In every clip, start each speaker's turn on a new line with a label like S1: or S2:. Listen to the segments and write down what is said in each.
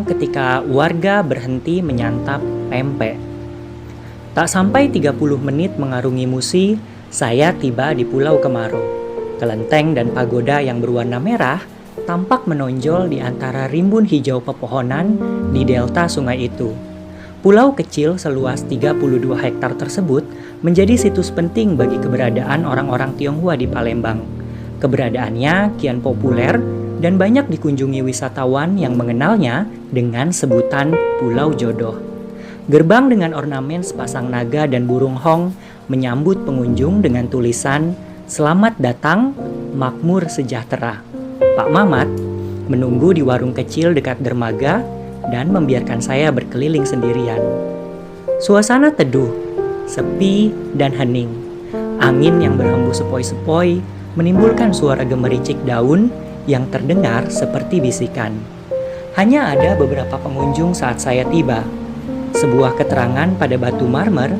S1: Ketika warga berhenti menyantap pempek. Tak sampai 30 menit mengarungi Musi, saya tiba di Pulau Kemaro. Kelenteng dan pagoda yang berwarna merah tampak menonjol di antara rimbun hijau pepohonan di delta sungai itu. Pulau kecil seluas 32 hektar tersebut menjadi situs penting bagi keberadaan orang-orang Tionghoa di Palembang. Keberadaannya kian populer dan banyak dikunjungi wisatawan yang mengenalnya dengan sebutan Pulau Jodoh. Gerbang dengan ornamen sepasang naga dan burung hong menyambut pengunjung dengan tulisan "Selamat datang, makmur sejahtera". Pak Mamat menunggu di warung kecil dekat dermaga dan membiarkan saya berkeliling sendirian. Suasana teduh, sepi, dan hening. Angin yang berhembus sepoi-sepoi menimbulkan suara gemericik daun yang terdengar seperti bisikan. Hanya ada beberapa pengunjung saat saya tiba. Sebuah keterangan pada batu marmer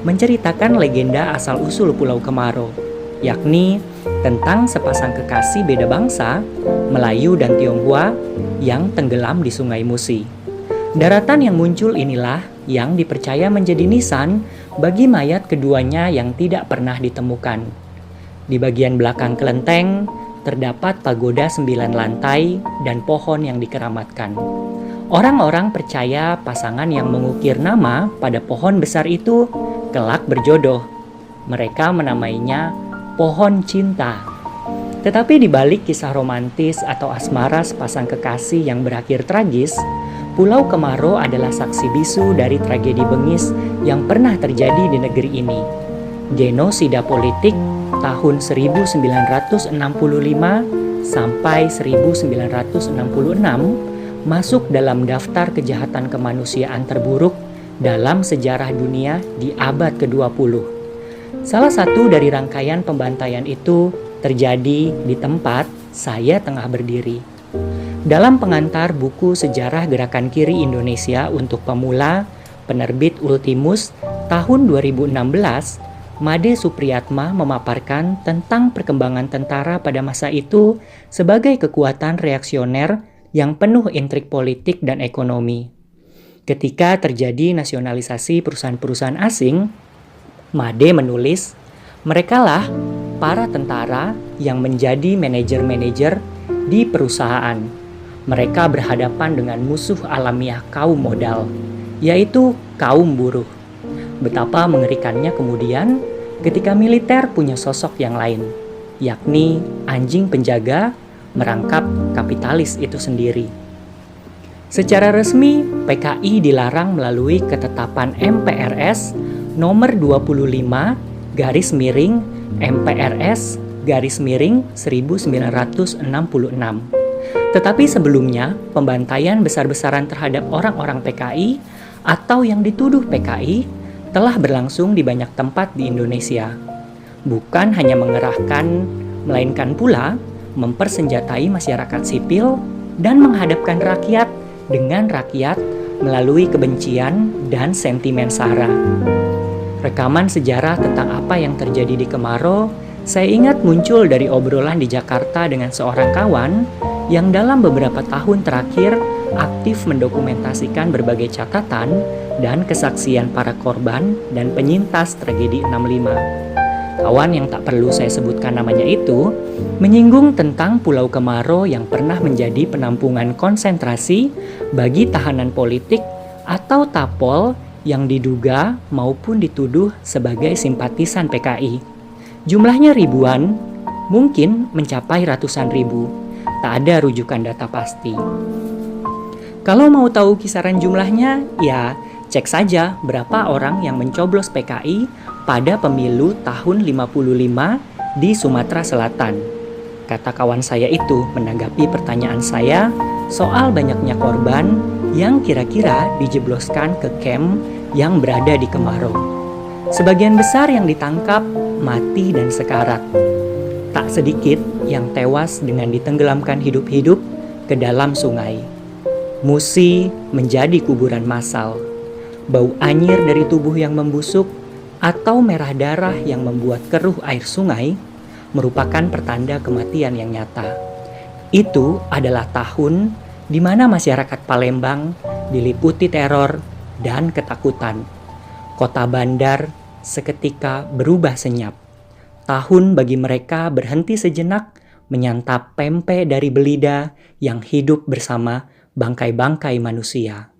S1: menceritakan legenda asal-usul Pulau Kemaro, yakni tentang sepasang kekasih beda bangsa, Melayu dan Tionghoa, yang tenggelam di Sungai Musi. Daratan yang muncul inilah yang dipercaya menjadi nisan bagi mayat keduanya yang tidak pernah ditemukan. Di bagian belakang kelenteng, terdapat pagoda 9 lantai dan pohon yang dikeramatkan. Orang-orang percaya pasangan yang mengukir nama pada pohon besar itu kelak berjodoh. Mereka menamainya pohon cinta. Tetapi di balik kisah romantis atau asmara sepasang kekasih yang berakhir tragis, Pulau Kemaro adalah saksi bisu dari tragedi bengis yang pernah terjadi di negeri ini. Genosida politik tahun 1965 sampai 1966 masuk dalam daftar kejahatan kemanusiaan terburuk dalam sejarah dunia di abad ke-20. Salah satu dari rangkaian pembantaian itu terjadi di tempat saya tengah berdiri. Dalam pengantar buku Sejarah Gerakan Kiri Indonesia untuk Pemula, penerbit Ultimus tahun 2016, Made Supriyatma memaparkan tentang perkembangan tentara pada masa itu sebagai kekuatan reaksioner yang penuh intrik politik dan ekonomi. Ketika terjadi nasionalisasi perusahaan-perusahaan asing, Made menulis, merekalah para tentara yang menjadi manajer-manajer di perusahaan. Mereka berhadapan dengan musuh alamiah kaum modal, yaitu kaum buruh. Betapa mengerikannya kemudian ketika militer punya sosok yang lain, yakni anjing penjaga merangkap kapitalis itu sendiri. Secara resmi, PKI dilarang melalui ketetapan MPRS nomor 25 garis miring MPRS garis miring 1966. Tetapi sebelumnya, pembantaian besar-besaran terhadap orang-orang PKI atau yang dituduh PKI telah berlangsung di banyak tempat di Indonesia. Bukan hanya mengerahkan, melainkan pula mempersenjatai masyarakat sipil dan menghadapkan rakyat dengan rakyat melalui kebencian dan sentimen SARA. Rekaman sejarah tentang apa yang terjadi di Kemaro, saya ingat muncul dari obrolan di Jakarta dengan seorang kawan yang dalam beberapa tahun terakhir aktif mendokumentasikan berbagai catatan dan kesaksian para korban dan penyintas tragedi 65. Kawan yang tak perlu saya sebutkan namanya itu menyinggung tentang Pulau Kemaro yang pernah menjadi penampungan konsentrasi bagi tahanan politik atau tapol yang diduga maupun dituduh sebagai simpatisan PKI. Jumlahnya ribuan, mungkin mencapai ratusan ribu. Tak ada rujukan data pasti. Kalau mau tahu kisaran jumlahnya, ya cek saja berapa orang yang mencoblos PKI pada pemilu tahun 55 di Sumatera Selatan. Kata kawan saya itu menanggapi pertanyaan saya soal banyaknya korban yang kira-kira dijebloskan ke kamp yang berada di Kemaro. Sebagian besar yang ditangkap mati dan sekarat. Tak sedikit yang tewas dengan ditenggelamkan hidup-hidup ke dalam sungai. Musi menjadi kuburan massal. Bau anyir dari tubuh yang membusuk atau merah darah yang membuat keruh air sungai merupakan pertanda kematian yang nyata. Itu adalah tahun di mana masyarakat Palembang diliputi teror dan ketakutan. Kota bandar seketika berubah senyap. Tahun bagi mereka berhenti sejenak menyantap pempek dari belida yang hidup bersama bangkai-bangkai manusia.